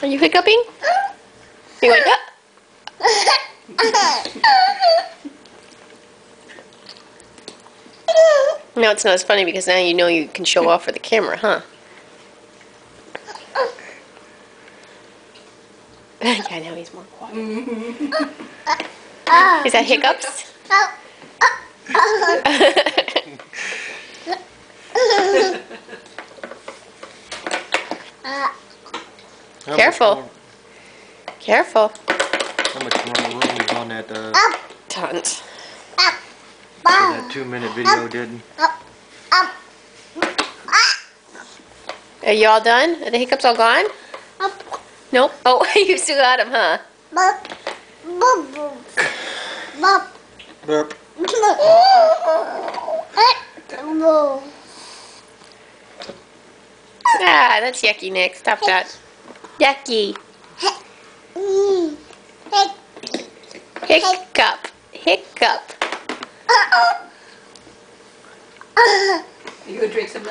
Are you hiccuping? You wake up? No, it's not as funny because now you know you can show off for the camera, huh? Yeah, now he's more quiet. Is that hiccups? Careful. Careful. How much more room is on that, Tons. that 2-minute video did? Are you all done? Are the hiccups all gone? Nope. Oh, you still got them, huh? Burp. Ah, that's yucky, Nick. Stop that. Yucky. Hiccup. Hiccup. You gonna drink some milk?